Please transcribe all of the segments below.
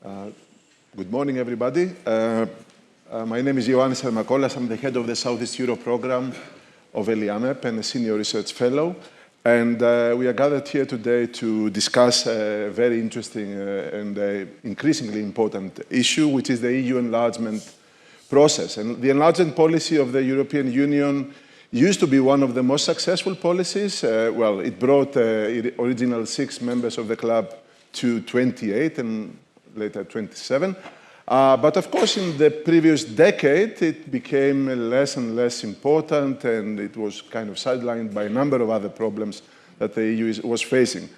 Good morning, everybody. My name is Ioannis Armakolas. I'm the head of the Southeast Europe program of ELIAMEP and a senior research fellow. And we are gathered here today to discuss a very interesting and increasingly important issue, which is the EU enlargement process. And the enlargement policy of the European Union used to be one of the most successful policies. Well, it brought the original 6 members of the club to 28 and later 27. But of course, in the previous decade, it became less and less important, and it was kind of sidelined by a number of other problems that the EU was facing.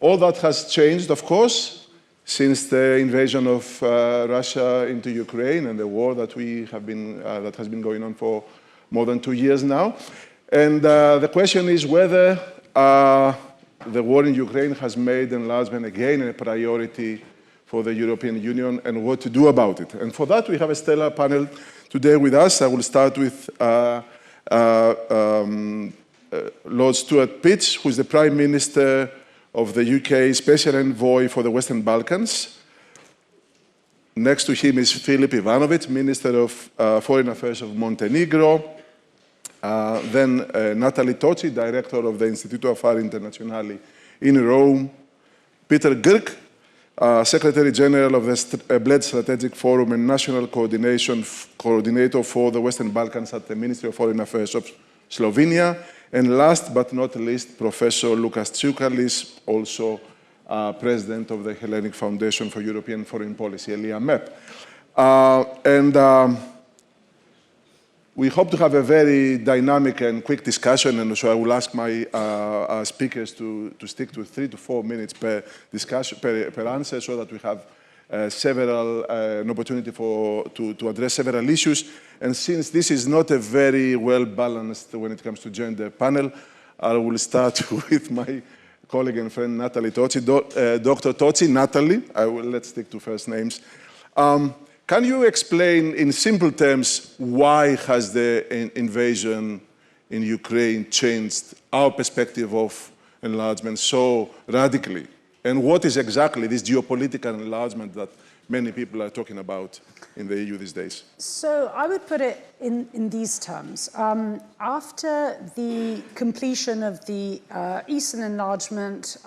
All that has changed, of course, since the invasion of Russia into Ukraine and the war that that has been going on for more than 2 years now. And the question is whether the war in Ukraine has made enlargement again a priority for the European Union and what to do about it. And for that, we have a stellar panel today with us. I will start with Lord Stuart, who is the Prime Minister of the UK Special Envoy for the Western Balkans. Next to him is Filip Ivanovic, Minister of Foreign Affairs of Montenegro. Then Nathalie Tocci, Director of the Istituto Affari Internazionali in Rome. Peter Grk, Secretary General of the Bled Strategic Forum and National Coordinator for the Western Balkans at the Ministry of Foreign Affairs of Slovenia. And last but not least, Professor Loukas Tsoukalis, also President of the Hellenic Foundation for European Foreign Policy, ELIAMEP. We hope to have a very dynamic and quick discussion, and so I will ask my speakers to stick to 3 to 4 minutes per discussion, per answer, so that we have an opportunity to address several issues. And since this is not a very well-balanced when it comes to gender panel, I will start with my colleague and friend Nathalie Tocci. Dr. Tocci, Nathalie, let's stick to first names. Can you explain in simple terms why has the invasion in Ukraine changed our perspective of enlargement so radically? And what is exactly this geopolitical enlargement that many people are talking about in the EU these days? So I would put it in these terms. After the completion of the Eastern enlargement,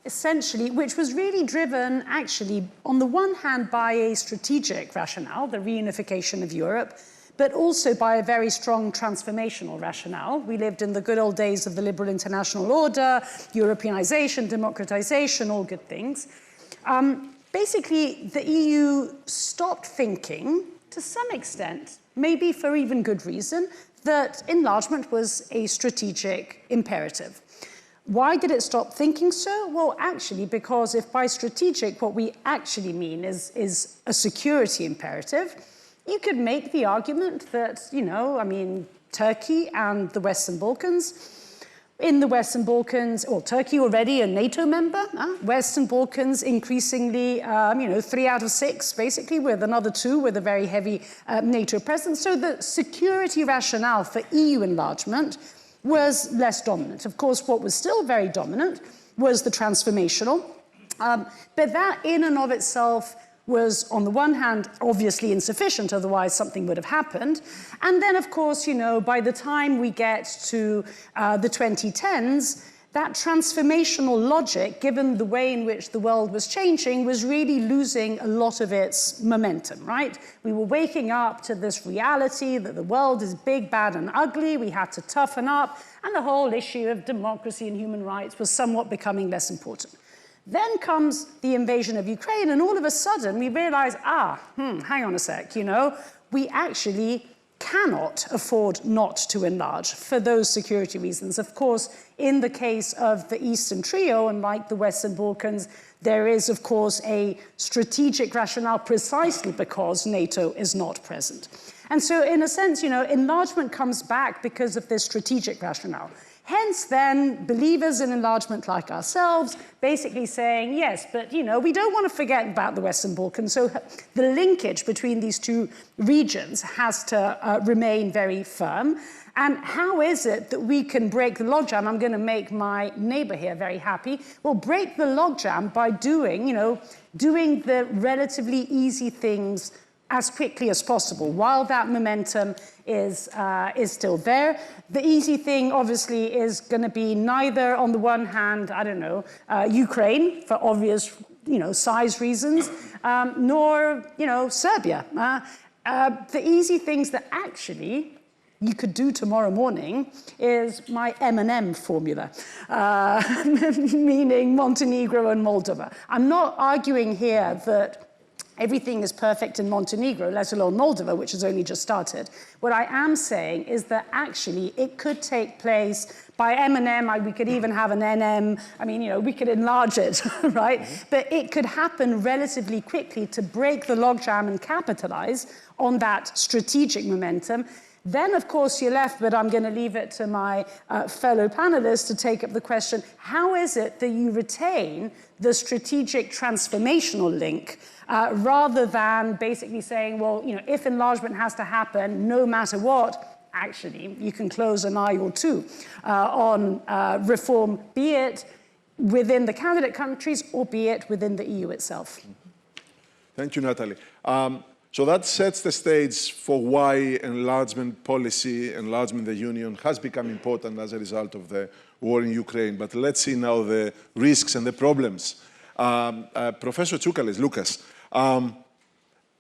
essentially, which was really driven actually on the one hand by a strategic rationale, the reunification of Europe, but also by a very strong transformational rationale. We lived in the good old days of the liberal international order, Europeanization, democratization, all good things. Basically, the EU stopped thinking, to some extent, maybe for even good reason, that enlargement was a strategic imperative. Why did it stop thinking so? Well, actually, because if by strategic what we actually mean is a security imperative, you could make the argument that, Turkey and the Western Balkans, in the Western Balkans, or Turkey already a NATO member, Western Balkans increasingly, 3 out of 6, basically, with another 2 with a very heavy NATO presence. So the security rationale for EU enlargement was less dominant. Of course, what was still very dominant was the transformational, but that in and of itself was, on the one hand, obviously insufficient, otherwise something would have happened. And then, of course, by the time we get to the 2010s, that transformational logic, given the way in which the world was changing, was really losing a lot of its momentum, right? We were waking up to this reality that the world is big, bad, and ugly. We had to toughen up, and the whole issue of democracy and human rights was somewhat becoming less important. Then comes the invasion of Ukraine, and all of a sudden we realize, hang on a sec, we actually cannot afford not to enlarge for those security reasons. Of course, in the case of the Eastern Trio, unlike the Western Balkans, there is, of course, a strategic rationale precisely because NATO is not present. And so, in a sense, enlargement comes back because of this strategic rationale. Hence then, believers in enlargement like ourselves, basically saying, yes, but you know, we don't want to forget about the Western Balkans, so the linkage between these two regions has to remain very firm. And how is it that we can break the logjam? I'm going to make my neighbor here very happy. We'll break the logjam by doing the relatively easy things as quickly as possible while that momentum is still there. The easy thing, obviously, is going to be neither, on the one hand, I don't know, Ukraine, for obvious, size reasons, nor, Serbia. The easy things that actually you could do tomorrow morning is my M&M formula, meaning Montenegro and Moldova. I'm not arguing here that everything is perfect in Montenegro, let alone Moldova, which has only just started. What I am saying is that actually it could take place by M&M, we could even have an NM, we could enlarge it, right? Mm-hmm. But it could happen relatively quickly to break the logjam and capitalize on that strategic momentum. Then, of course, you're left, but I'm going to leave it to my fellow panelists to take up the question, how is it that you retain the strategic transformational link rather than basically saying, well, if enlargement has to happen, no matter what, actually, you can close an eye or two on reform, be it within the candidate countries or be it within the EU itself. Thank you, Nathalie. So that sets the stage for why enlargement policy, enlargement of the Union, has become important as a result of the war in Ukraine. But let's see now the risks and the problems. Professor Tsoukalis, Loukas,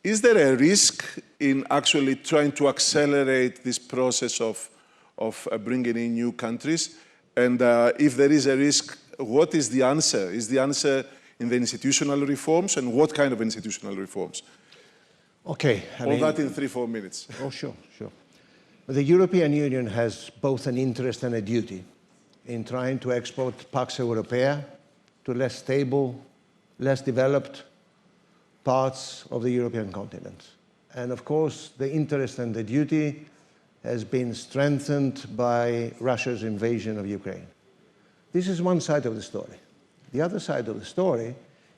is there a risk in actually trying to accelerate this process of bringing in new countries? And if there is a risk, what is the answer? Is the answer in the institutional reforms, and what kind of institutional reforms? Okay. All that in 3-4 minutes. Oh, sure. The European Union has both an interest and a duty in trying to export Pax Europea to less stable, less developed parts of the European continent. And of course, the interest and the duty has been strengthened by Russia's invasion of Ukraine. This is one side of the story. The other side of the story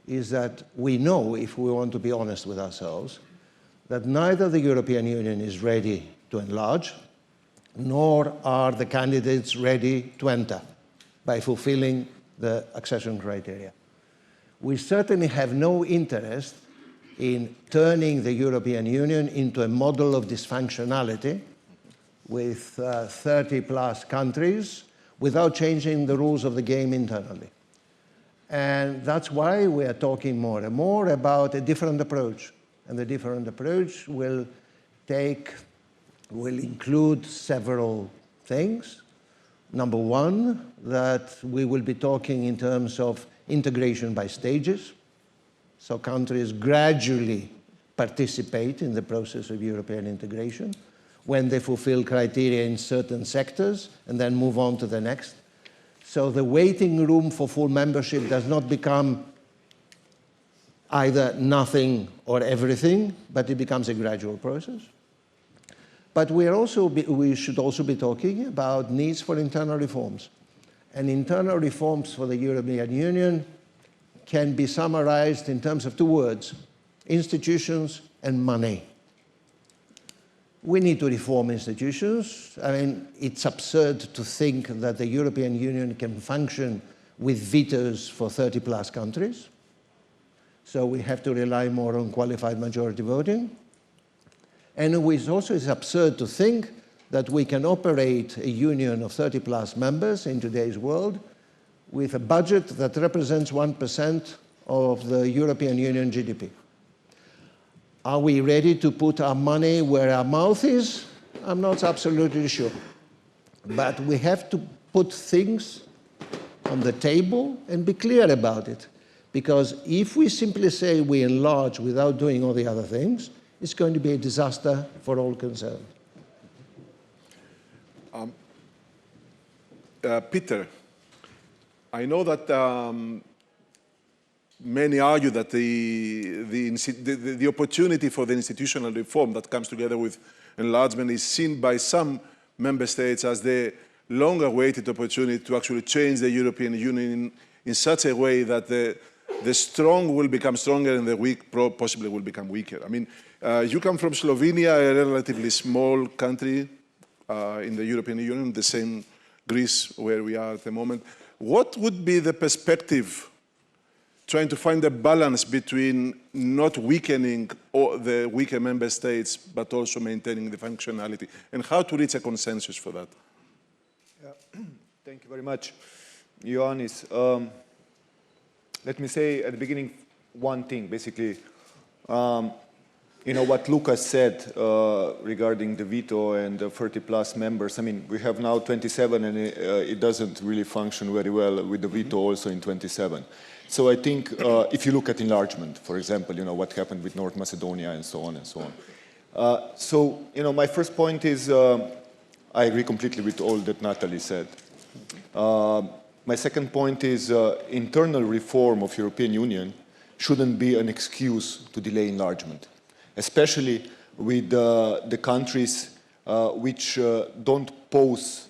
is that we know, if we want to be honest with ourselves, that neither the European Union is ready to enlarge, nor are the candidates ready to enter by fulfilling the accession criteria. We certainly have no interest in turning the European Union into a model of dysfunctionality with 30-plus countries without changing the rules of the game internally. And that's why we are talking more and more about a different approach. And the different approach will include several things. Number one, that we will be talking in terms of integration by stages. So countries gradually participate in the process of European integration when they fulfill criteria in certain sectors and then move on to the next. So the waiting room for full membership does not become either nothing or everything, but it becomes a gradual process. But we should also be talking about needs for internal reforms. And internal reforms for the European Union can be summarized in terms of two words: institutions and money. We need to reform institutions. It's absurd to think that the European Union can function with vetoes for 30-plus countries. So we have to rely more on qualified majority voting. And it also is absurd to think that we can operate a union of 30-plus members in today's world with a budget that represents 1% of the European Union GDP. Are we ready to put our money where our mouth is? I'm not absolutely sure. But we have to put things on the table and be clear about it. Because if we simply say we enlarge without doing all the other things, it's going to be a disaster for all concerned. Peter, I know that many argue that the opportunity for the institutional reform that comes together with enlargement is seen by some member states as the long-awaited opportunity to actually change the European Union in such a way that the strong will become stronger and the weak possibly will become weaker. I mean, you come from Slovenia, a relatively small country in the European Union, the same Greece where we are at the moment. What would be the perspective trying to find a balance between not weakening the weaker member states, but also maintaining the functionality, and how to reach a consensus for that? Yeah. Thank you very much, Ioannis. Let me say at the beginning one thing, basically. You know, what Loukas said regarding the veto and the 30-plus members, I mean, we have now 27 and it doesn't really function very well with the veto also in 27. So I think if you look at enlargement, for example, you know, what happened with North Macedonia and so on and so on. So, you know, my first point is I agree completely with all that Nathalie said. My second point is internal reform of European Union shouldn't be an excuse to delay enlargement, especially with the countries which don't pose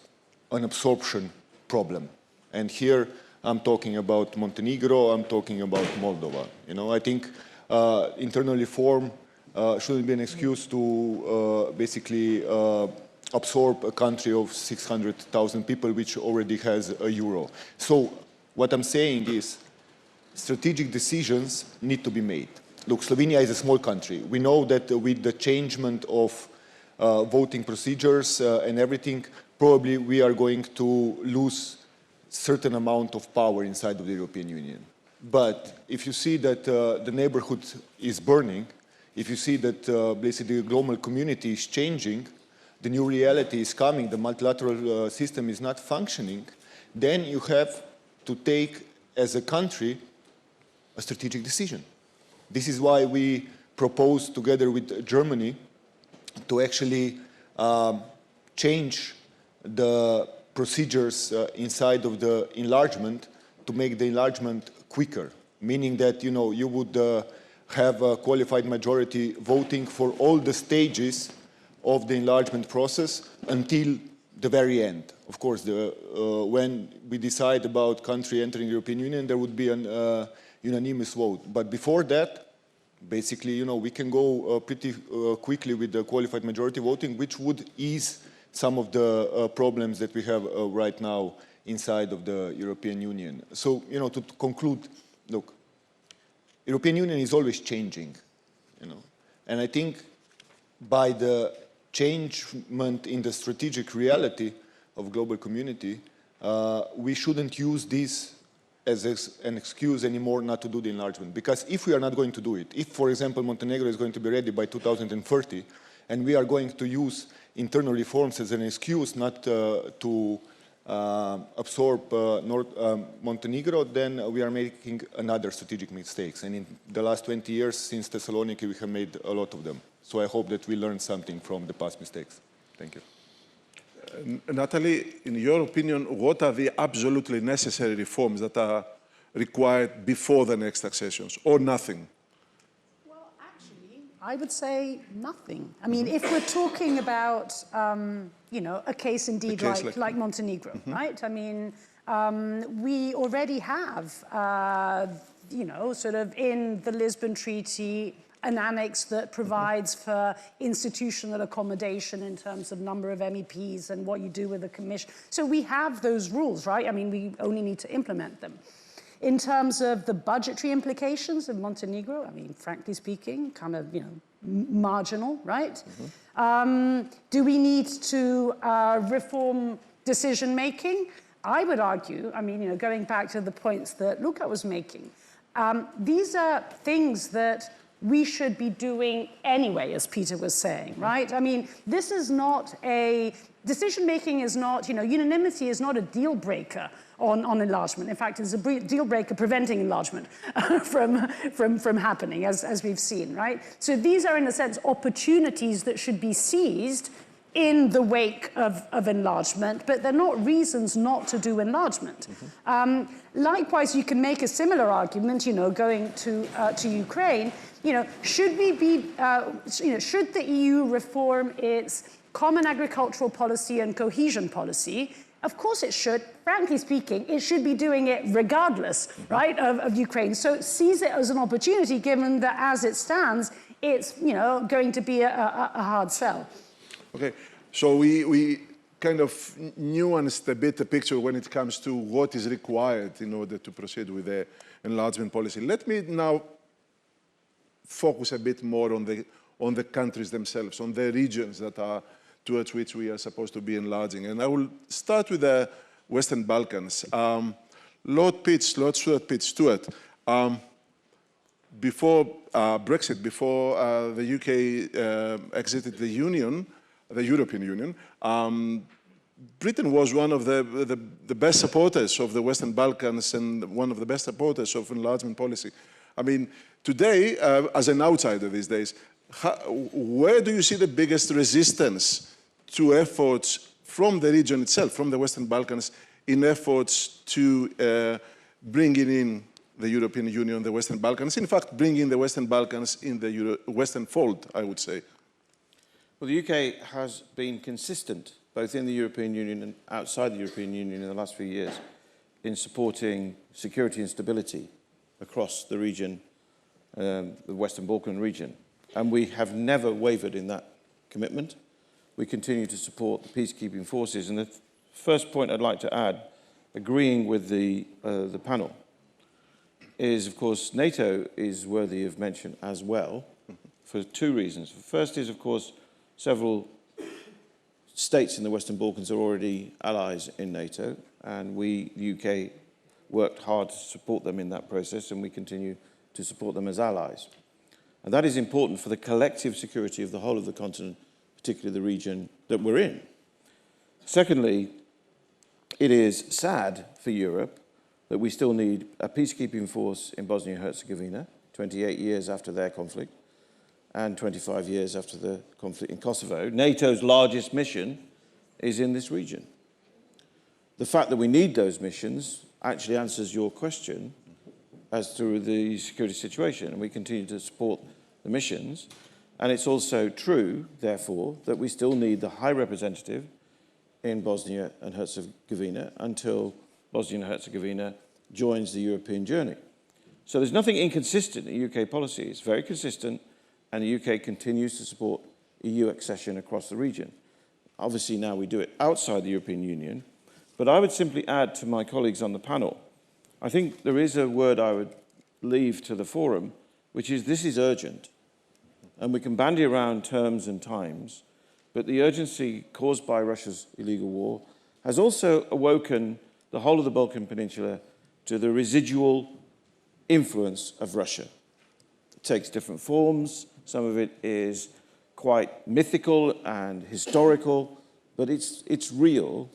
an absorption problem. And here I'm talking about Montenegro, I'm talking about Moldova. You know, I think internal reform shouldn't be an excuse to basically absorb a country of 600,000 people which already has a euro. So what I'm saying is strategic decisions need to be made. Look, Slovenia is a small country. We know that with the changement of voting procedures and everything, probably we are going to lose certain amount of power inside of the European Union. But if you see that the neighborhood is burning, if you see that basically the global community is changing, the new reality is coming, the multilateral system is not functioning, then you have to take, as a country, a strategic decision. This is why we propose, together with Germany, to actually change the procedures inside of the enlargement to make the enlargement quicker, meaning that, you know, you would have a qualified majority voting for all the stages of the enlargement process until the very end. Of course, when we decide about country entering the European Union, there would be an unanimous vote. But before that, basically, you know, we can go pretty quickly with the qualified majority voting, which would ease some of the problems that we have right now inside of the European Union. So, you know, to conclude, look, European Union is always changing, you know, and I think by the changement in the strategic reality of global community, we shouldn't use this as an excuse anymore not to do the enlargement. Because if we are not going to do it, if, for example, Montenegro is going to be ready by 2030, and we are going to use internal reforms as an excuse not to absorb Montenegro, then we are making another strategic mistakes. And in the last 20 years, since Thessaloniki, we have made a lot of them. So I hope that we learn something from the past mistakes. Thank you. Nathalie, in your opinion, what are the absolutely necessary reforms that are required before the next accessions, or nothing? Well, actually, I would say nothing. I mean, if we're talking about, you know, a case indeed like Montenegro, right? I mean, we already have, you know, sort of in the Lisbon Treaty, an annex that provides for institutional accommodation in terms of number of MEPs and what you do with the commission. So we have those rules, right? I mean, we only need to implement them. In terms of the budgetary implications of Montenegro, I mean, frankly speaking, kind of, you know, marginal, right? Do we need to reform decision-making? I would argue, I mean, you know, going back to the points that Loukas was making, these are things that we should be doing anyway, as Peter was saying, right? I mean, this is not decision-making is not, you know, unanimity is not a deal breaker on enlargement. In fact, it's a deal breaker preventing enlargement from happening, as we've seen, right? So these are, in a sense, opportunities that should be seized in the wake of enlargement, but they're not reasons not to do enlargement. Likewise, you can make a similar argument, you know, going to Ukraine. You know, should we be, you know, should the EU reform its common agricultural policy and cohesion policy Of course it should. Frankly speaking, it should be doing it regardless, right, of Ukraine. So seize it as an opportunity, given that as it stands, it's, you know, going to be a hard sell. Okay, so we kind of nuanced a bit the picture when it comes to what is required in order to proceed with the enlargement policy. Let me now focus a bit more on the countries themselves, on the regions that are towards which we are supposed to be enlarging. And I will start with the Western Balkans. Stuart, before Brexit, before the UK exited the Union, the European Union, Britain was one of the best supporters of the Western Balkans and one of the best supporters of enlargement policy. I mean, today, as an outsider these days, where do you see the biggest resistance to efforts from the region itself, from the Western Balkans, in efforts to bringing in the European Union, the Western Balkans, in fact, bringing the Western Balkans in the Western fold, I would say? Well, the UK has been consistent, both in the European Union and outside the European Union in the last few years, in supporting security and stability across the region, the Western Balkan region. And we have never wavered in that commitment. We continue to support the peacekeeping forces. And the first point I'd like to add, agreeing with the panel, is, of course, NATO is worthy of mention as well for two reasons. The first is, of course, several states in the Western Balkans are already allies in NATO, and we, the UK, worked hard to support them in that process, and we continue to support them as allies. And that is important for the collective security of the whole of the continent, particularly the region that we're in. Secondly, it is sad for Europe that we still need a peacekeeping force in Bosnia and Herzegovina, 28 years after their conflict, and 25 years after the conflict in Kosovo. NATO's largest mission is in this region. The fact that we need those missions actually answers your question as to the security situation, and we continue to support the missions. And it's also true, therefore, that we still need the High Representative in Bosnia and Herzegovina until Bosnia and Herzegovina joins the European journey. So there's nothing inconsistent in UK policy. It's very consistent, and the UK continues to support EU accession across the region. Obviously, now we do it outside the European Union. But I would simply add to my colleagues on the panel, I think there is a word I would leave to the forum, which is this is urgent. And we can bandy around terms and times, but the urgency caused by Russia's illegal war has also awoken the whole of the Balkan Peninsula to the residual influence of Russia. It takes different forms. Some of it is quite mythical and historical, but it's real,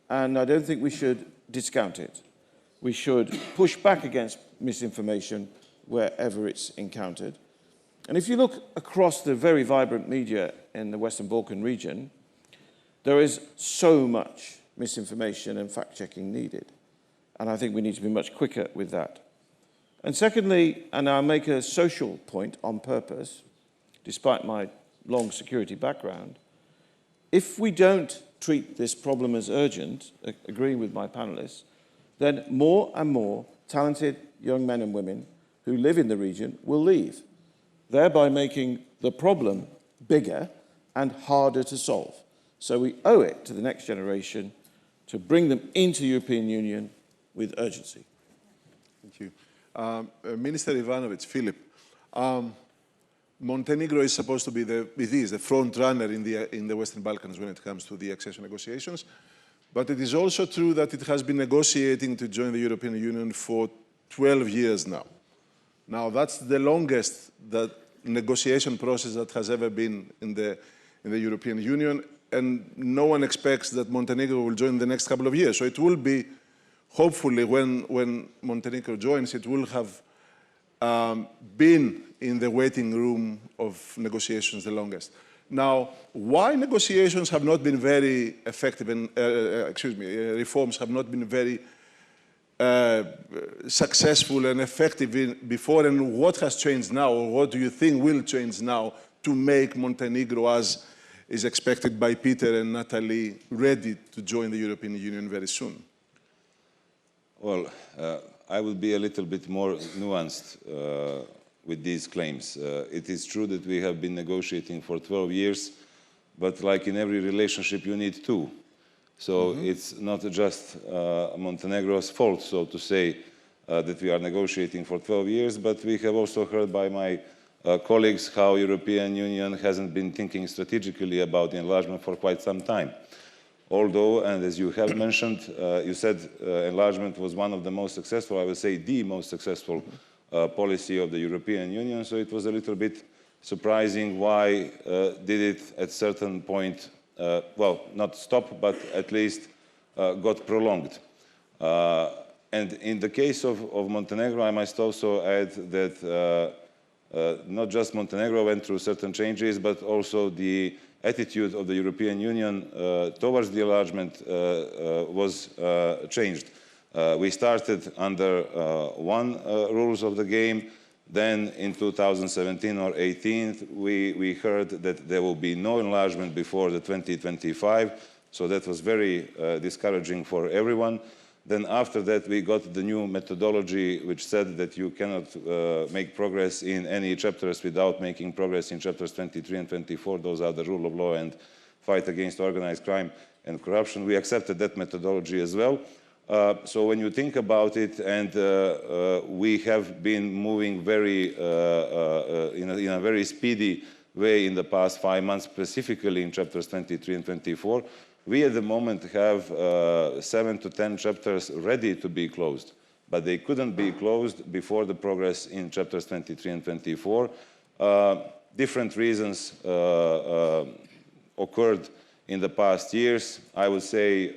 and I don't think we should discount it. We should push back against misinformation wherever it's encountered. And if you look across the very vibrant media in the Western Balkan region, there is so much misinformation and fact-checking needed. And I think we need to be much quicker with that. And secondly, and I'll make a social point on purpose, despite my long security background, if we don't treat this problem as urgent, agreeing with my panelists, then more and more talented young men and women who live in the region will leave, thereby making the problem bigger and harder to solve. So we owe it to the next generation to bring them into the European Union with urgency. Thank you. Minister Ivanovic, Filip, Montenegro is supposed to be the front runner in the Western Balkans when it comes to the accession negotiations. But it is also true that it has been negotiating to join the European Union for 12 years now. Now, that's the longest negotiation process that has ever been in the European Union, and no one expects that Montenegro will join in the next couple of years. So it will be, hopefully, when Montenegro joins, it will have been in the waiting room of negotiations the longest. Now, why negotiations have not been very effective, and reforms have not been very successful and effective before, and what has changed now, or what do you think will change now to make Montenegro as is expected by Peter and Nathalie ready to join the European Union very soon? Well, I will be a little bit more nuanced with these claims. It is true that we have been negotiating for 12 years, but like in every relationship, you need two. So it's not just Montenegro's fault, so to say, that we are negotiating for 12 years, but we have also heard by my colleagues how European Union hasn't been thinking strategically about enlargement for quite some time. Although, and as you have mentioned, you said enlargement was one of the most successful, I would say the most successful policy of the European Union, so it was a little bit surprising why did it at certain point, well, not stop, but at least got prolonged. And in the case of Montenegro, I must also add that not just Montenegro went through certain changes, but also the attitude of the European Union towards the enlargement was changed. We started under one rules of the game. Then in 2017 or 18, we heard that there will be no enlargement before the 2025. So that was very discouraging for everyone. Then after that, we got the new methodology, which said that you cannot make progress in any chapters without making progress in chapters 23 and 24. Those are the rule of law and fight against organized crime and corruption. We accepted that methodology as well. So when you think about it, and we have been moving very in a very speedy way in the past 5 months, specifically in chapters 23 and 24, we at the moment have 7 to 10 chapters ready to be closed, but they couldn't be closed before the progress in chapters 23 and 24. Different reasons occurred in the past years. I would say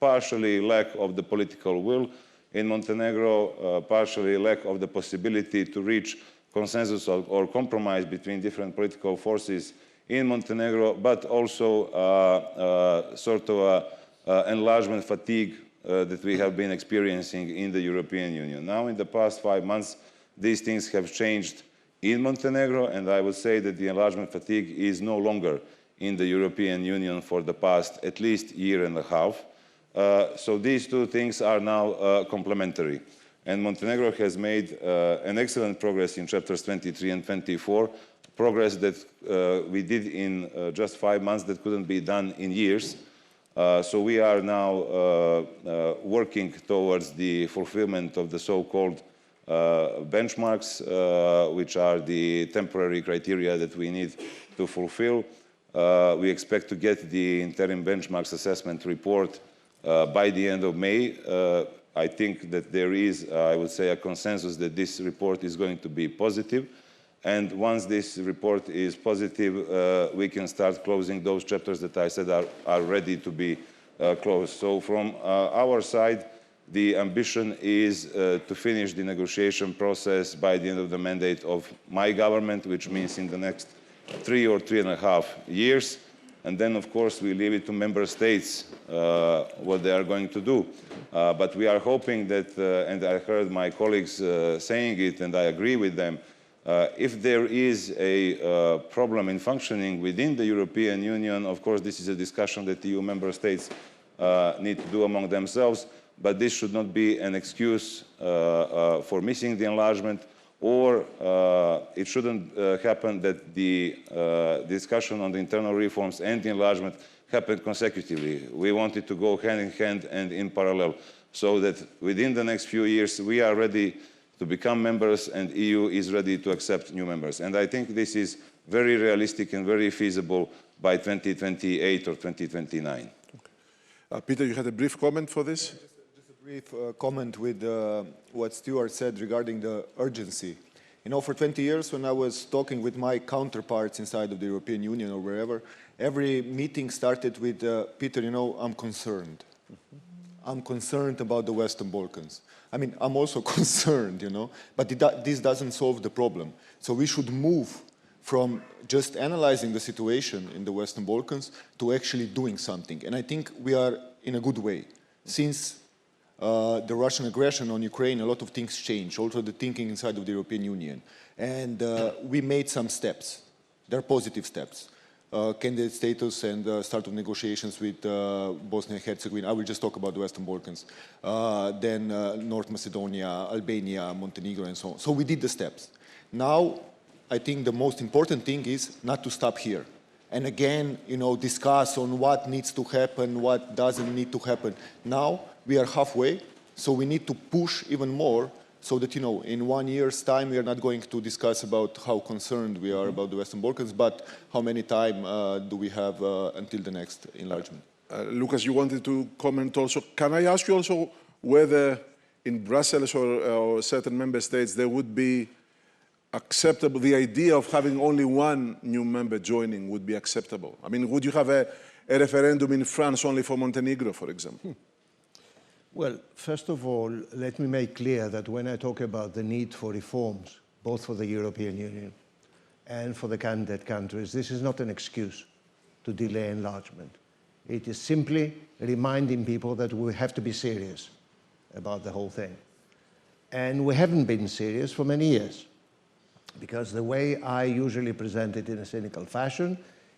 partially lack of the political will in Montenegro, partially lack of the possibility to reach consensus or compromise between different political forces in Montenegro, but also sort of enlargement fatigue that we have been experiencing in the European Union. Now, in the past 5 months, these things have changed in Montenegro, and I would say that the enlargement fatigue is no longer in the European Union for the past at least year and a half. So these two things are now complementary. And Montenegro has made an excellent progress in chapters 23 and 24, progress that we did in just 5 months that couldn't be done in years. So we are now working towards the fulfillment of the so-called benchmarks, which are the temporary criteria that we need to fulfill. We expect to get the interim benchmarks assessment report by the end of May. I think that there is, I would say, a consensus that this report is going to be positive. And once this report is positive, we can start closing those chapters that I said are ready to be closed. So from our side, the ambition is to finish the negotiation process by the end of the mandate of my government, which means in the next 3 or 3.5 years. And then, of course, we leave it to member states what they are going to do. But we are hoping that, and I heard my colleagues saying it, and I agree with them, if there is a problem in functioning within the European Union, of course, this is a discussion that EU member states need to do among themselves, but this should not be an excuse for missing the enlargement, or it shouldn't happen that the discussion on the internal reforms and the enlargement happen consecutively. We want it to go hand in hand and in parallel, so that within the next few years we are ready to become members and EU is ready to accept new members. And I think this is very realistic and very feasible by 2028 or 2029. Okay. Peter, you had a brief comment for this? Just a brief comment with what Stuart said regarding the urgency. You know, for 20 years when I was talking with my counterparts inside of the European Union or wherever, every meeting started with, Peter, you know, I'm concerned. I'm concerned about the Western Balkans. I mean, I'm also concerned, you know, but this doesn't solve the problem. So we should move from just analyzing the situation in the Western Balkans to actually doing something. And I think we are in a good way. Since the Russian aggression on Ukraine, a lot of things changed, also the thinking inside of the European Union. And we made some steps. There are positive steps. Candidate status and start of negotiations with Bosnia and Herzegovina. I will just talk about the Western Balkans. Then North Macedonia, Albania, Montenegro, and so on. So we did the steps. Now, I think the most important thing is not to stop here. And again, discuss on what needs to happen, what doesn't need to happen. Now, we are halfway, so we need to push even more so that, in 1 year's time, we are not going to discuss about how concerned we are about the Western Balkans, but how many time do we have until the next enlargement. Loukas, you wanted to comment also. Can I ask you also whether in Brussels or certain member states there would be acceptable, the idea of having only one new member joining would be acceptable? I mean, would you have a referendum in France only for Montenegro, for example? Well, first of all, let me make clear that when I talk about the need for reforms, both for the European Union and for the candidate countries, this is not an excuse to delay enlargement. It is simply reminding people that we have to be serious about the whole thing. And we haven't been serious for many years, because the way I usually present it in a cynical fashion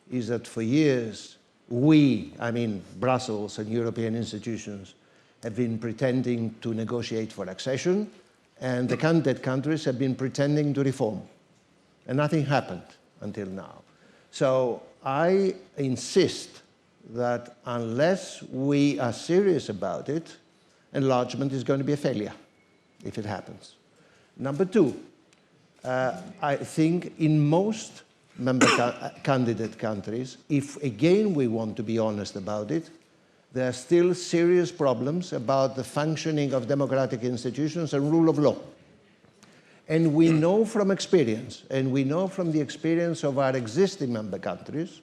is that for years, I mean Brussels and European institutions, have been pretending to negotiate for accession, and the candidate countries have been pretending to reform. And nothing happened until now. So I insist that unless we are serious about it, enlargement is going to be a failure if it happens. Number two, I think in most candidate countries, if again we want to be honest about it, there are still serious problems about the functioning of democratic institutions and rule of law. And we know from experience, and we know from the experience of our existing member countries,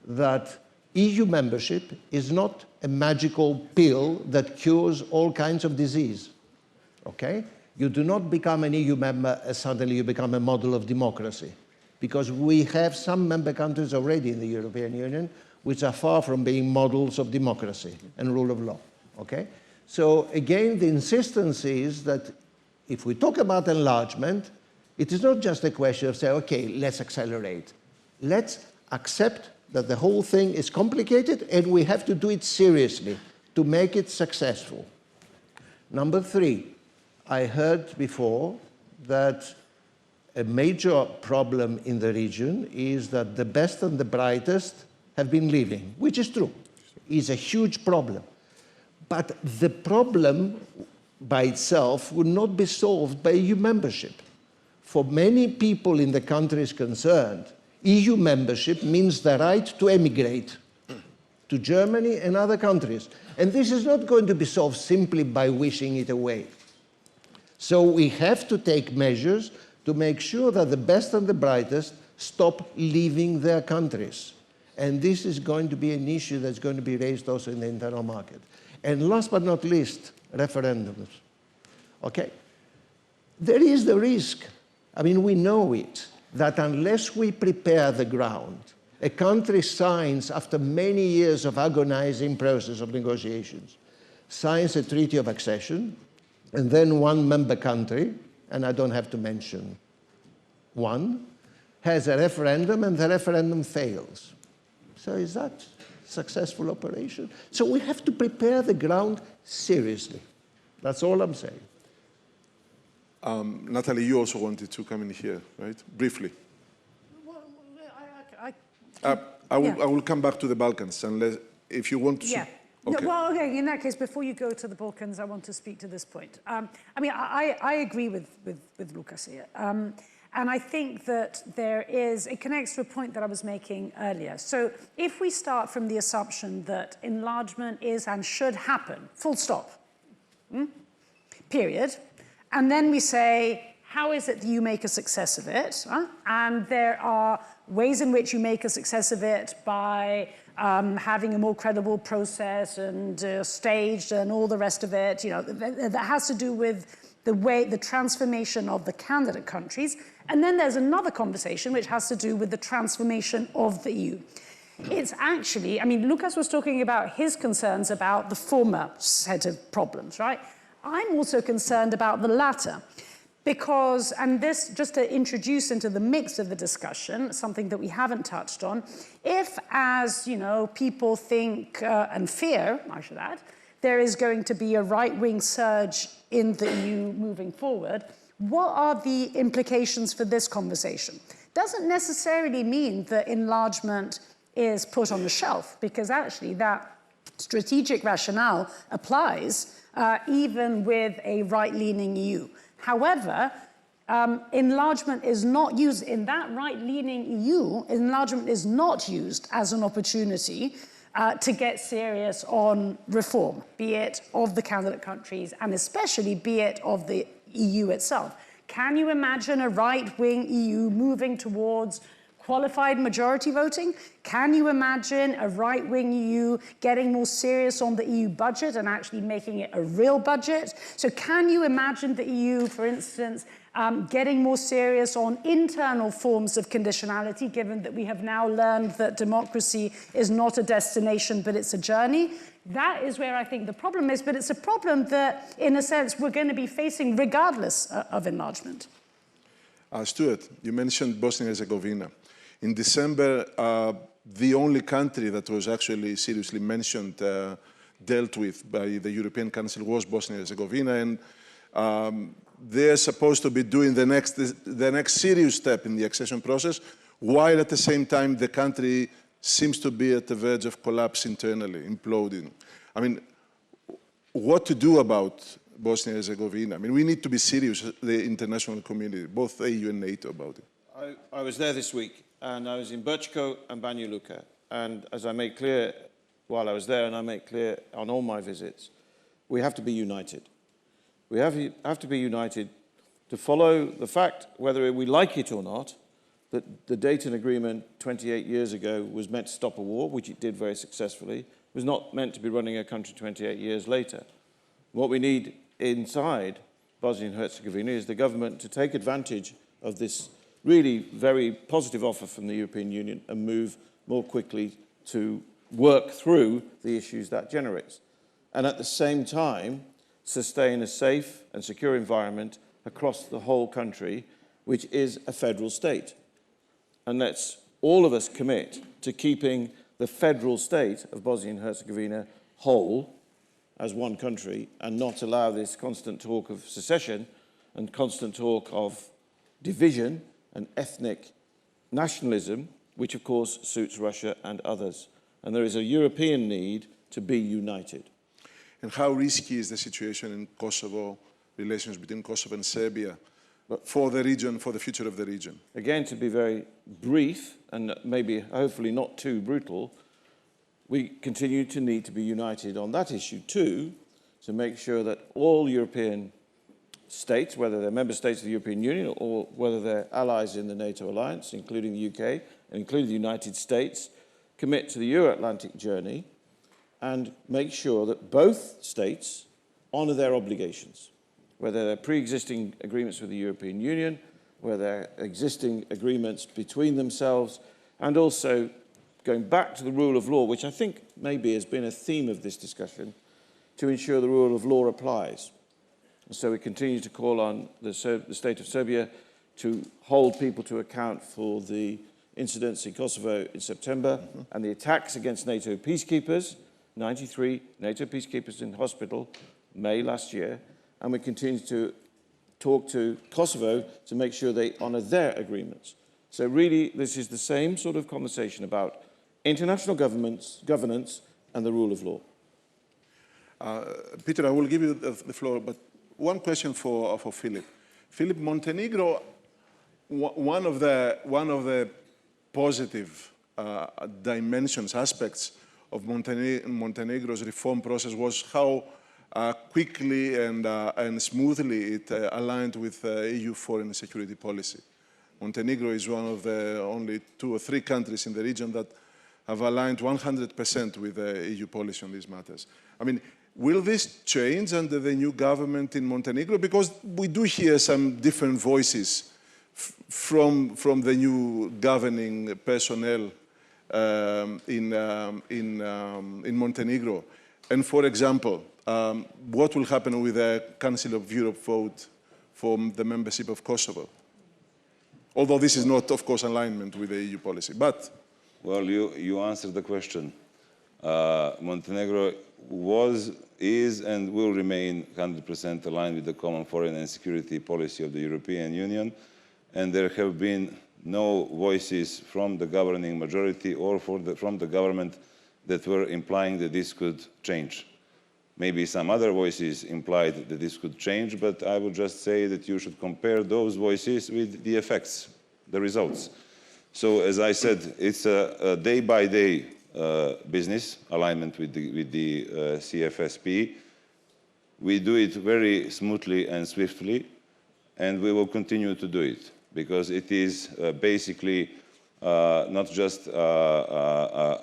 that EU membership is not a magical pill that cures all kinds of disease, okay? You do not become an EU member and suddenly you become a model of democracy, because we have some member countries already in the European Union which are far from being models of democracy and rule of law, okay? So again, the insistence is that if we talk about enlargement, it is not just a question of saying, okay, let's accelerate. Let's accept that the whole thing is complicated and we have to do it seriously to make it successful. Number three, I heard before that a major problem in the region is that the best and the brightest have been leaving, which is true. It's a huge problem. But the problem by itself would not be solved by EU membership. For many people in the countries concerned, EU membership means the right to emigrate to Germany and other countries. And this is not going to be solved simply by wishing it away. So we have to take measures to make sure that the best and the brightest stop leaving their countries. And this is going to be an issue that's going to be raised also in the internal market. And last but not least, referendums. Okay? There is the risk, I mean, we know it, that unless we prepare the ground, a country signs, after many years of agonizing process of negotiations, signs a treaty of accession, and then one member country, and I don't have to mention one, has a referendum and the referendum fails. So is that a successful operation? So we have to prepare the ground seriously. That's all I'm saying. Nathalie, you also wanted to come in here, right? Briefly. Well, I will come back to the Balkans, unless if you want to. Yeah. Okay. No, well, okay, in that case, before you go to the Balkans, I want to speak to this point. I mean, I agree with Loukas here. And I think that it connects to a point that I was making earlier. So if we start from the assumption that enlargement is and should happen, full stop, period, and then we say, how is it that you make a success of it? And there are ways in which you make a success of it by having a more credible process and staged and all the rest of it, that has to do with the transformation of the candidate countries. And then there's another conversation which has to do with the transformation of the EU. It's actually, I mean, Loukas was talking about his concerns about the former set of problems, right? I'm also concerned about the latter, Because, and this, just to introduce into the mix of the discussion, something that we haven't touched on, if, as you know, people think and fear, I should add, there is going to be a right-wing surge in the EU moving forward, what are the implications for this conversation? Doesn't necessarily mean that enlargement is put on the shelf, because actually that strategic rationale applies even with a right-leaning EU. However, enlargement is not used, in that right-leaning EU, enlargement is not used as an opportunity to get serious on reform, be it of the candidate countries and especially be it of the EU itself. Can you imagine a right-wing EU moving towards qualified majority voting? Can you imagine a right-wing EU getting more serious on the EU budget and actually making it a real budget? So can you imagine the EU, for instance, getting more serious on internal forms of conditionality, given that we have now learned that democracy is not a destination, but it's a journey? That is where I think the problem is, but it's a problem that, in a sense, we're going to be facing regardless of enlargement. Stuart, you mentioned Bosnia and Herzegovina. In December, the only country that was actually seriously mentioned, dealt with by the European Council was Bosnia and Herzegovina, and they're supposed to be doing the next serious step in the accession process, while at the same time the country seems to be at the verge of collapse internally, imploding. I mean, what to do about Bosnia and Herzegovina? I mean, we need to be serious, the international community, both EU and NATO, about it. I was there this week, and I was in Brčko and Banja Luka. And as I made clear while I was there, and I make clear on all my visits, we have to be united. We have to be united to follow the fact, whether we like it or not, that the Dayton Agreement 28 years ago was meant to stop a war, which it did very successfully. It was not meant to be running a country 28 years later. What we need inside Bosnia and Herzegovina is the government to take advantage of this really very positive offer from the European Union and move more quickly to work through the issues that generates. And at the same time, sustain a safe and secure environment across the whole country, which is a federal state. And let's all of us commit to keeping the federal state of Bosnia and Herzegovina whole as one country and not allow this constant talk of secession and constant talk of division and ethnic nationalism, which of course suits Russia and others. And there is a European need to be united. And how risky is the situation in Kosovo, relations between Kosovo and Serbia, for the region, for the future of the region? Again, to be very brief and maybe hopefully not too brutal, we continue to need to be united on that issue too, to make sure that all European states, whether they're member states of the European Union or whether they're allies in the NATO alliance, including the UK and including the United States, commit to the Euro-Atlantic journey and make sure that both states honour their obligations, whether they're pre-existing agreements with the European Union, whether they're existing agreements between themselves, and also going back to the rule of law, which I think maybe has been a theme of this discussion, to ensure the rule of law applies. And so we continue to call on the state of Serbia to hold people to account for the incidents in Kosovo in September and the attacks against NATO peacekeepers, 93 NATO peacekeepers in hospital, May last year, and we continue to talk to Kosovo to make sure they honour their agreements. So really, this is the same sort of conversation about international governance and the rule of law. Peter, I will give you the floor, but one question for Filip. Filip, Montenegro, one of the positive dimensions, aspects of Montenegro's reform process was how quickly and smoothly it aligned with EU foreign and security policy. Montenegro is one of the only 2 or 3 countries in the region that have aligned 100% with EU policy on these matters. I mean, will this change under the new government in Montenegro? Because we do hear some different voices from the new governing personnel in Montenegro. And for example, what will happen with the Council of Europe vote for the membership of Kosovo. Although this is not, of course, alignment with the EU policy, but... Well, you answered the question. Montenegro was, is, and will remain 100% aligned with the common foreign and security policy of the European Union, and there have been no voices from the governing majority or from the government that were implying that this could change. Maybe some other voices implied that this could change, but I would just say that you should compare those voices with the effects, the results. So, as I said, it's a day-by-day business, alignment with the CFSP. We do it very smoothly and swiftly, and we will continue to do it, because it is basically not just a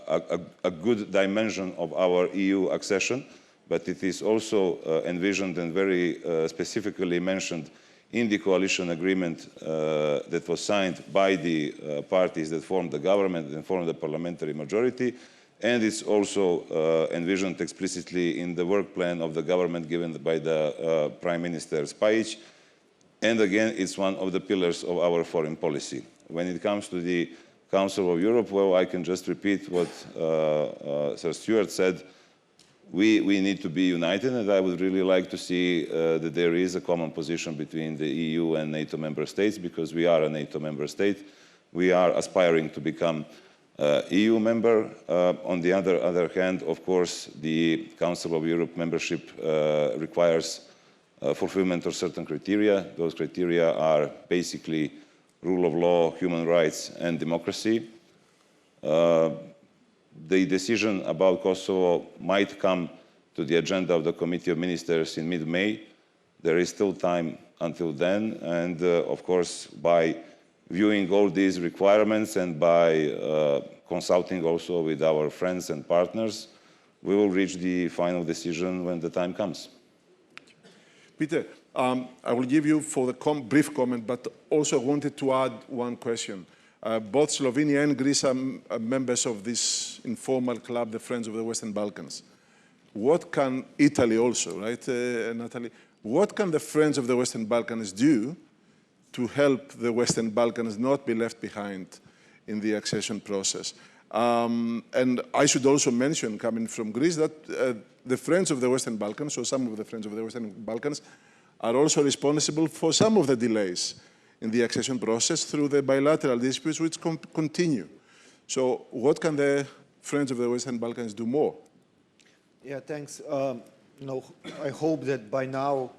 good dimension of our EU accession, but it is also envisioned and very specifically mentioned in the coalition agreement that was signed by the parties that formed the government and formed the parliamentary majority, and it's also envisioned explicitly in the work plan of the government given by the Prime Minister Spajic, and again, it's one of the pillars of our foreign policy. When it comes to the Council of Europe, well, I can just repeat what Sir Stuart said. We need to be united, and I would really like to see that there is a common position between the EU and NATO member states, because we are a NATO member state. We are aspiring to become EU member. On the other hand, of course, the Council of Europe membership requires fulfillment of certain criteria. Those criteria are basically rule of law, human rights, and democracy. The decision about Kosovo might come to the agenda of the Committee of Ministers in mid-May. There is still time until then, and of course, by viewing all these requirements and by consulting also with our friends and partners, we will reach the final decision when the time comes. Peter, I will give you for the brief comment, but also wanted to add one question. Both Slovenia and Greece are members of this informal club, the Friends of the Western Balkans. What can Italy also, right, Nathalie? What can the Friends of the Western Balkans do to help the Western Balkans not be left behind in the accession process? And I should also mention, coming from Greece, that the Friends of the Western Balkans, or some of the Friends of the Western Balkans, are also responsible for some of the delays in the accession process through the bilateral disputes which continue. So what can the Friends of the Western Balkans do more? Yeah, thanks. I hope that by now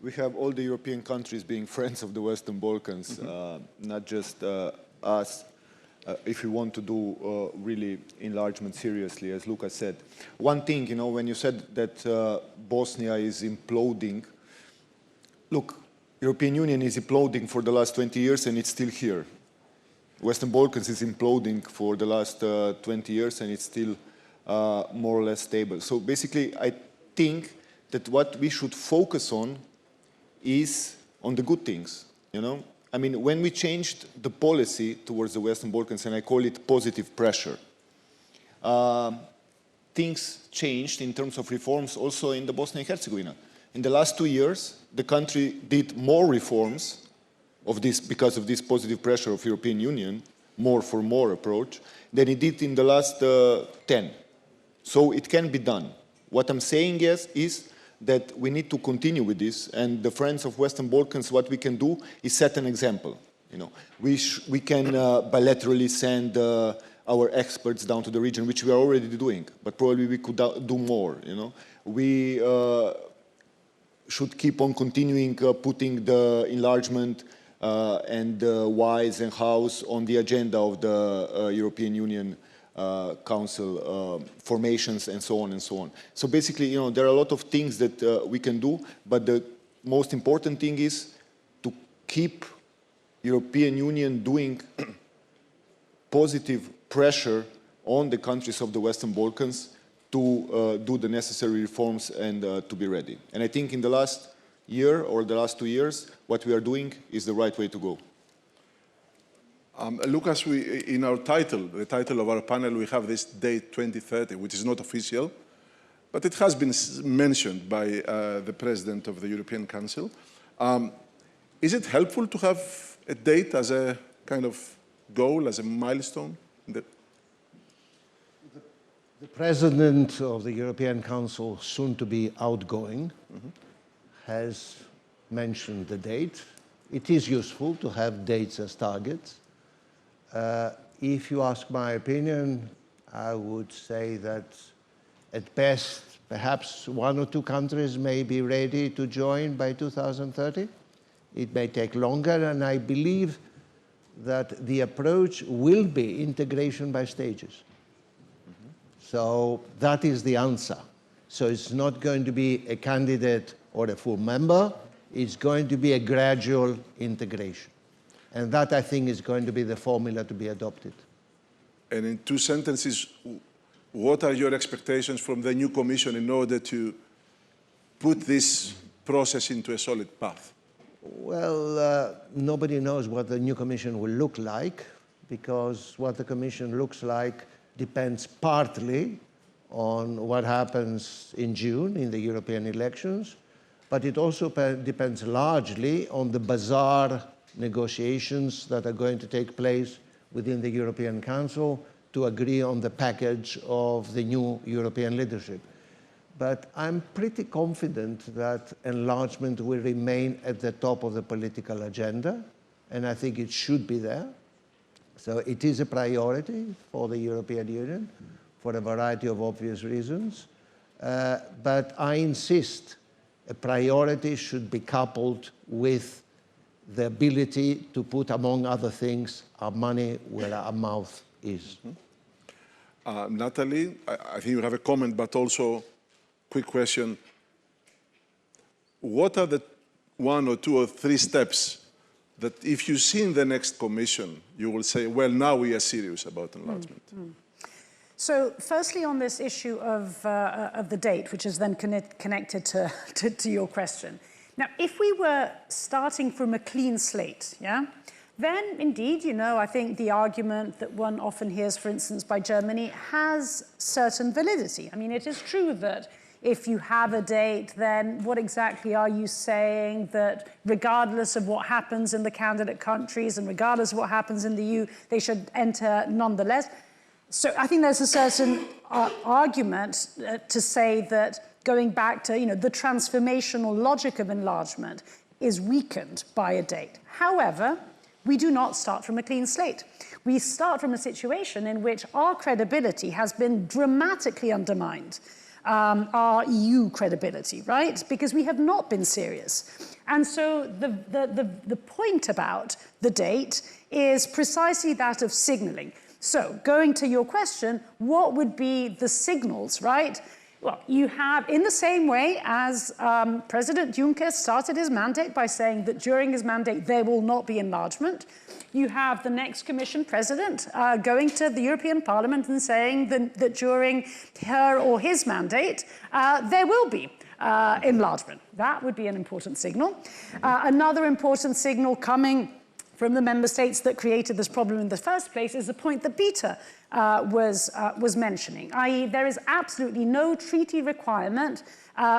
we have all the European countries being friends of the Western Balkans, not just us, if we want to do really enlargement seriously, as Loukas said. One thing, when you said that Bosnia is imploding, look, European Union is imploding for the last 20 years and it's still here. Western Balkans is imploding for the last 20 years and it's still more or less stable. So basically, I think that what we should focus on is on the good things, I mean, when we changed the policy towards the Western Balkans, and I call it positive pressure, things changed in terms of reforms also in the Bosnia and Herzegovina. In the last 2 years, the country did more reforms because of this positive pressure of European Union, more for more approach, than it did in the last 10. So it can be done. What I'm saying is that we need to continue with this, and the Friends of Western Balkans, what we can do is set an example. We can bilaterally send our experts down to the region, which we are already doing, but probably we could do more. We should keep on continuing putting the enlargement and whys and hows on the agenda of the European Union Council formations and so on and so on. So basically, there are a lot of things that we can do, but the most important thing is to keep European Union doing positive pressure on the countries of the Western Balkans to do the necessary reforms and to be ready. And I think in the last year or the last 2 years, what we are doing is the right way to go. Loukas, in our title, the title of our panel, we have this date 2030, which is not official, but it has been mentioned by the President of the European Council. Is it helpful to have a date as a kind of goal, as a milestone? The President of the European Council, soon to be outgoing, has mentioned the date. It is useful to have dates as targets. If you ask my opinion, I would say that at best, perhaps 1 or 2 countries may be ready to join by 2030. It may take longer, and I believe that the approach will be integration by stages. So that is the answer. So it's not going to be a candidate or a full member, it's going to be a gradual integration. And that, I think, is going to be the formula to be adopted. And in 2 sentences, what are your expectations from the new Commission in order to put this process into a solid path? Well, nobody knows what the new Commission will look like, because what the Commission looks like depends partly on what happens in June in the European elections, but it also depends largely on the bizarre negotiations that are going to take place within the European Council to agree on the package of the new European leadership. But I'm pretty confident that enlargement will remain at the top of the political agenda, and I think it should be there. So it is a priority for the European Union for a variety of obvious reasons. But I insist, a priority should be coupled with the ability to put, among other things, our money where our mouth is. Nathalie, I think you have a comment, but also quick question. What are the 1 or 2 or 3 steps that if you see in the next Commission, you will say, well, now we are serious about enlargement? So firstly, on this issue of the date, which is then connected to your question. Now, if we were starting from a clean slate, yeah, then indeed, you know, I think the argument that one often hears, for instance, by Germany has certain validity. I mean, it is true that if you have a date, then what exactly are you saying? That regardless of what happens in the candidate countries and regardless of what happens in the EU, they should enter nonetheless? So I think there's a certain argument to say that going back to, you know, the transformational logic of enlargement is weakened by a date. However, we do not start from a clean slate. We start from a situation in which our credibility has been dramatically undermined. Our EU credibility, right? Because we have not been serious. And so the point about the date is precisely that of signaling. So going to your question, what would be the signals, right? Well, you have, in the same way as President Juncker started his mandate by saying that during his mandate there will not be enlargement, you have the next Commission President going to the European Parliament and saying that during her or his mandate there will be enlargement. That would be an important signal. Another important signal coming from the member states that created this problem in the first place is the point that Peter was mentioning, i.e. there is absolutely no treaty requirement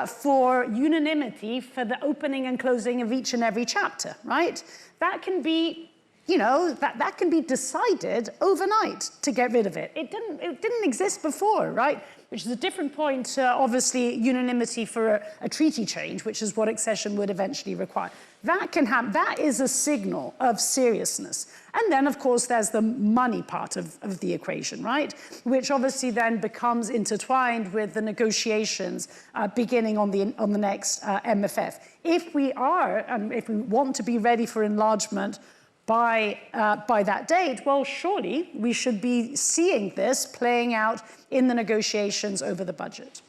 for unanimity for the opening and closing of each and every chapter, right? That can be, you know, that can be decided overnight to get rid of it. It didn't exist before, right? Which is a different point to, obviously, unanimity for a treaty change, which is what accession would eventually require. That can happen. That is a signal of seriousness. And then, of course, there's the money part of the equation, right? Which obviously then becomes intertwined with the negotiations beginning on the next MFF. If we are, and if we want to be ready for enlargement by that date, well, surely we should be seeing this playing out in the negotiations over the budget.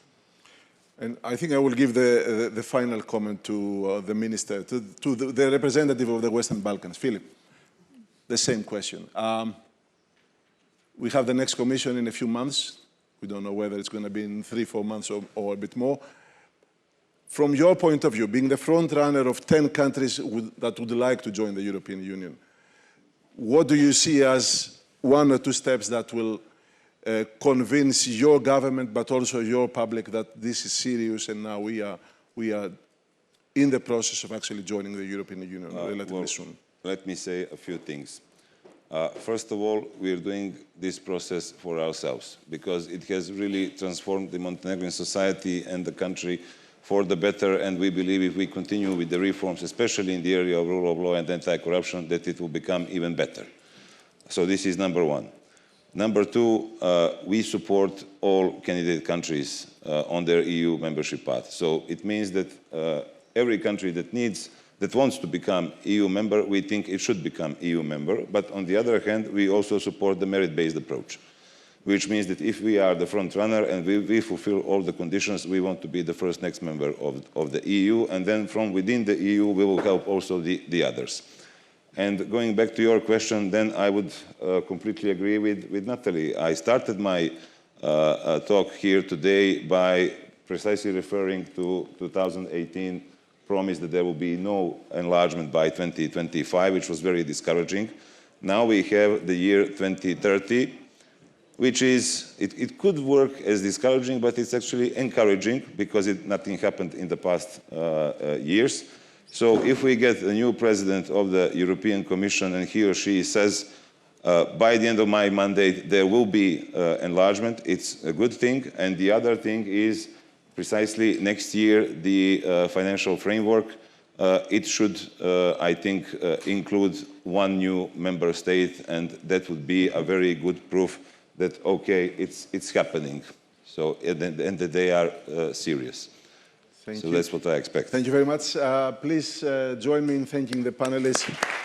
And I think I will give the final comment to the minister, to the representative of the Western Balkans, Filip. The same question. We have the next commission in a few months. We don't know whether it's going to be in 3-4 months or a bit more. From your point of view, being the front runner of 10 countries that would like to join the European Union, what do you see as 1 or 2 steps that will convince your government, but also your public, that this is serious and now we are in the process of actually joining the European Union relatively soon? Let me say a few things. First of all, we are doing this process for ourselves because it has really transformed the Montenegrin society and the country for the better, and we believe if we continue with the reforms, especially in the area of rule of law and anti-corruption, that it will become even better. So this is number one. Number two, we support all candidate countries on their EU membership path. So it means that every country that wants to become EU member, we think it should become EU member. But on the other hand, we also support the merit-based approach, which means that if we are the front runner and we fulfill all the conditions, we want to be the first next member of the EU, and then from within the EU, we will help also the others. And going back to your question, then I would completely agree with Nathalie. I started my talk here today by precisely referring to 2018 promise that there will be no enlargement by 2025, which was very discouraging. Now we have the year 2030, which is, it could work as discouraging, but it's actually encouraging because nothing happened in the past years. So if we get a new president of the European Commission and he or she says, by the end of my mandate, there will be enlargement, it's a good thing. And the other thing is precisely next year, the financial framework, it should, I think, include one new member state, and that would be a very good proof that, okay, it's happening. So, and that they are serious. Thank so you. That's what I expect. Thank you very much. Please join me in thanking the panelists.